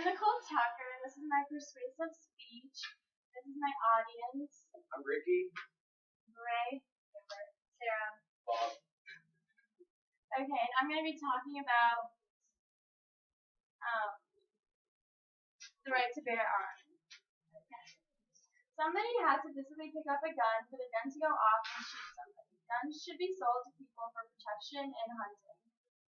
I'm Nicole Tucker, and this is my persuasive speech. This is my audience. I'm Ricky. Ray. Sarah. Bob. Okay, and I'm going to be talking about the right to bear arms. Okay. Somebody has to physically pick up a gun for the gun to go off and shoot somebody. Guns should be sold to people for protection and hunting.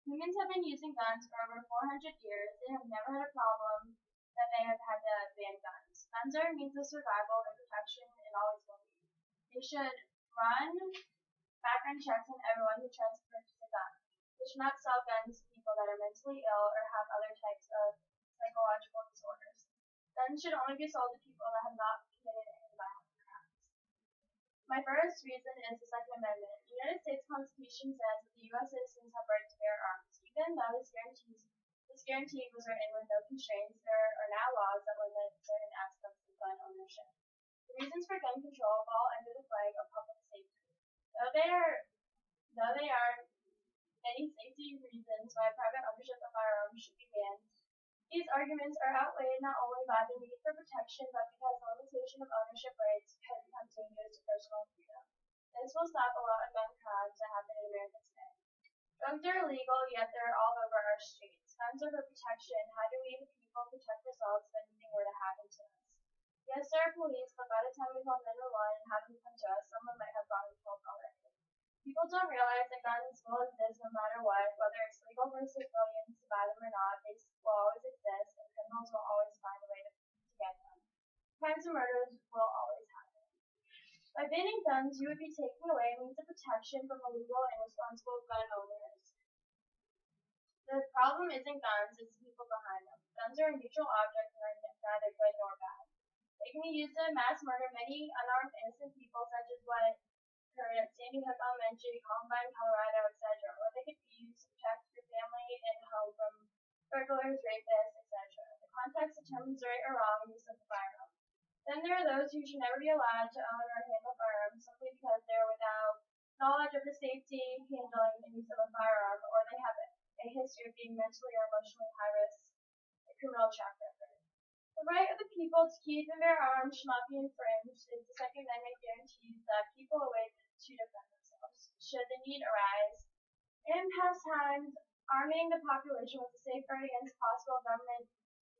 Humans have been using guns for over 400 years. They have never had a problem that they have had to ban guns. Guns are a means of survival and protection and always will be. They should run background checks on everyone who tries to purchase a gun. They should not sell guns to people that are mentally ill or have other types of psychological disorders. Guns should only be sold to people that have not committed any violent crimes. My first reason is the Second Amendment. The United States Constitution says that the U.S. citizens have right to bear arms. Even though this guarantee was written with no constraints, there are now laws that limit certain aspects of gun ownership. The reasons for gun control fall under the flag of public safety. Though they are many safety reasons why private ownership of firearms should be banned, these arguments are outweighed not only by the need for protection, but because the limitation of ownership rights can become dangerous to personal freedom. This will stop a lot of gun crimes that happen in America today. Guns are illegal, yet they're all over our streets. Guns are for protection. How do we, the people, protect ourselves if anything were to happen to us? Yes, there are police, but by the time we call 911 and have them come to us, someone might have gotten killed already. People don't realize that guns will exist no matter what, whether it's legal for civilians to buy them or not. They will always exist, and criminals will always find a way to get them. Crimes and murders will always happen. By banning guns, you would be taking away a means of protection from illegal and irresponsible gun owners. The problem isn't guns, it's the people behind them. Guns are a neutral object and are neither good nor bad. They can be used to mass murder many unarmed innocent people, such as what occurred at Sandy Hook Elementary, Columbine, Colorado, etc., or they could be used to protect your family and home from burglars, rapists, etc. The context determines the right or wrong use of the firearm. Then there are those who should never be allowed to own or handle firearms simply because they're without knowledge of the safety, handling, and use of a firearm, or they have a history of being mentally or emotionally high-risk, a criminal track record. The right of the people to keep and bear arms should not be infringed, as the Second Amendment guarantees that people awake to defend themselves, should the need arise. In past times, arming the population was a safeguard against possible government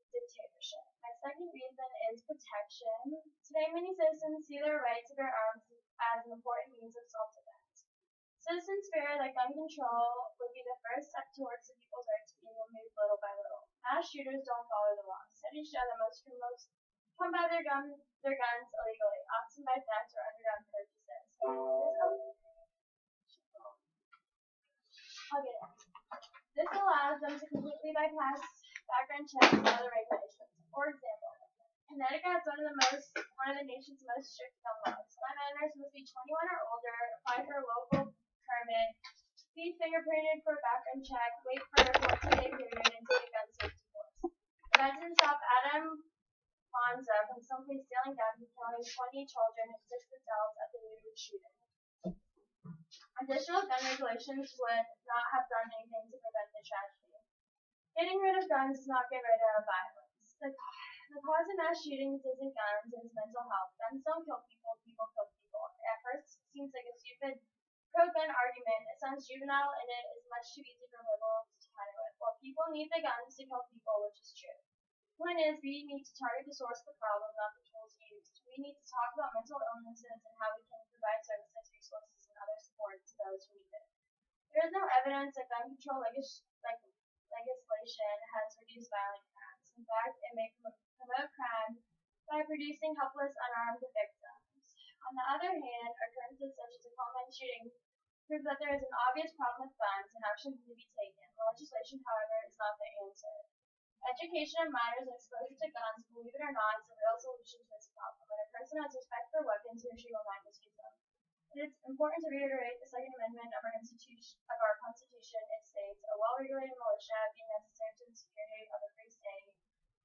dictatorship. My second reason is protection. Today, many citizens see their right to bear arms as an important means of self-defense. Citizens fear that gun control would be the first step towards the people's rights being removed little by little. Mass shooters don't follow the law. Studies show that most criminals come by their guns illegally, often by theft or underground purchases. This allows them to completely bypass background checks and other regulations. For example, Connecticut has one of the nation's most strict gun laws. Gun owners must be 21 or older, apply for a local permit, be fingerprinted for a background check, wait for a 14-day period, and take a gun safety course. The gun didn't stop Adam Monza from simply stealing guns and killing 20 children and 6 adults at the New York shooting. Additional gun regulations would not have done anything to prevent the tragedy. Getting rid of guns does not get rid of violence. The cause of mass shootings isn't guns, it is mental health. Guns don't kill people, people kill people. At first, it seems like a stupid pro-gun argument. It sounds juvenile, and it is much too easy for liberals to counter with. Well, people need the guns to kill people, which is true. The point is, we need to target the source of the problem, not the tools used. We need to talk about mental illnesses and how we can provide services, resources, and other support to those who need it. There is no evidence that gun control legislation has reduced violent crimes. In fact, it may promote crime by producing helpless, unarmed victims. On the other hand, occurrences such as the Columbine shooting prove that there is an obvious problem with guns and action need to be taken. The legislation, however, is not the answer. Education of minors and exposure to guns, believe it or not, is a real solution to this problem. When a person has respect for weapons, he or she will not misuse them. It is important to reiterate the Second Amendment of our Constitution. It states, a well-regulated militia being necessary to the security of a free state.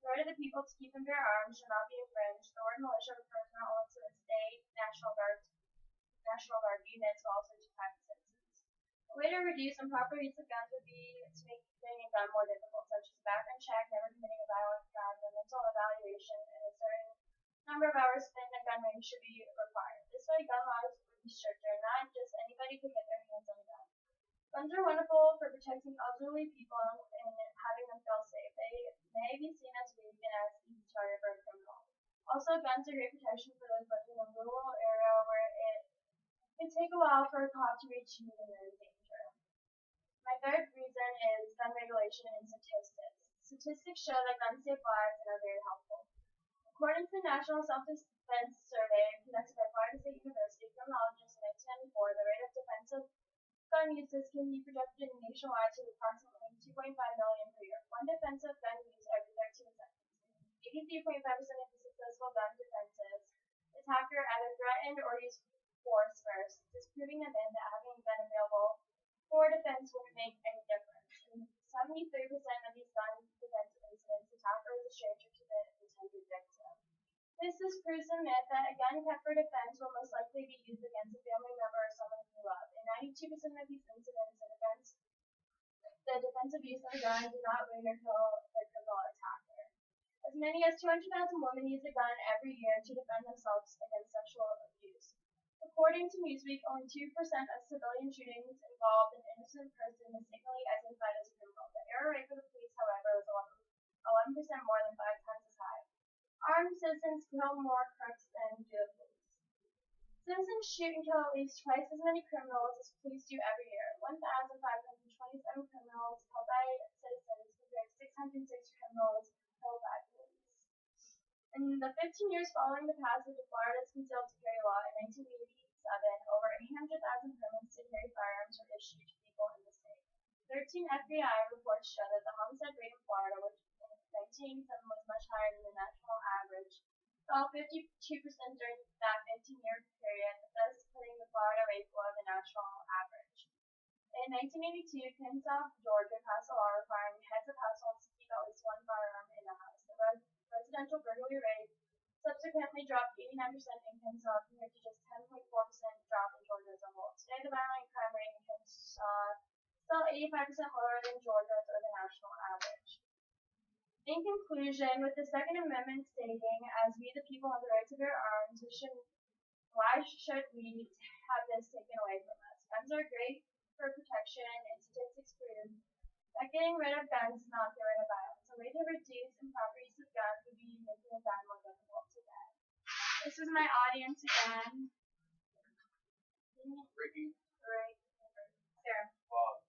The right of the people to keep and bear arms shall not be infringed. The word militia refers not only to the state, National Guard units, but also to private citizens. A way to reduce improper use of guns would be to make getting a gun more difficult, such as a background check, never committing a violent crime, a mental evaluation, and a certain number of hours spent in a gun range should be required. This way, gun laws would be stricter, not just anybody could get their hands on a gun. Guns are wonderful for protecting elderly people and having them feel safe. They may be seen as weak and as easy target for a criminal. Also, guns are great protection for those living in a rural area where it can take a while for a cop to reach you when they're in danger. My third reason is gun regulation and statistics. Statistics show that guns save lives and are very helpful. According to the National Self-Defense Survey conducted by Florida State University, criminologists in 1994, the rate of defensive gun uses can be projected nationwide to approximately 2.5 million per year. One defensive gun used every 13 seconds. 83.5% of the successful gun defenses, the attacker either threatened or used force first, disproving the myth that having a gun available for defense wouldn't make any difference. In 73% of these gun defense incidents, the attacker was a stranger to the intended victim. This disproves the myth that a gun kept for defense will most likely be used against a family member or someone you love. In 92% of these incidents, the defensive use of a gun did not wound or kill the criminal attacker. As many as 200,000 women use a gun every year to defend themselves against sexual abuse. According to Newsweek, only 2% of civilian shootings involved an innocent person mistakenly identified as a criminal. The error rate for the police, however, was 11% more than 5 times as high. Armed citizens kill more crooks than do the police. Citizens shoot and kill at least twice as many criminals as police do every year. 1,527 criminals killed by citizens compared to 606 criminals killed by police. In the 15 years following the passage of Florida's concealed carry law in 1987, over 800,000 permits to carry firearms were issued to people in the state. 13 FBI reports show that the homicide rate in Florida, which in 1987 was much higher than the national average, fell 52% during that 15-year period, thus putting the Florida rate below the national average. In 1982, Kennesaw, Georgia passed a law requiring heads of households to keep at least one firearm in the house. The residential burglary rate subsequently dropped 89% in Kennesaw compared to just 10.4% drop in Georgia as a whole. Today, the violent crime rate in Kennesaw is still 85% lower than Georgia's or the national average. In conclusion, with the Second Amendment stating, as we the people have the right to bear arms, why should we have this taken away from us? Guns are great for protection, and statistics prove that getting rid of guns is not getting rid of violence. A way to reduce improper use of guns would be making a gun more difficult to get. This is my audience again. Ricky. Right. Sarah. Bob.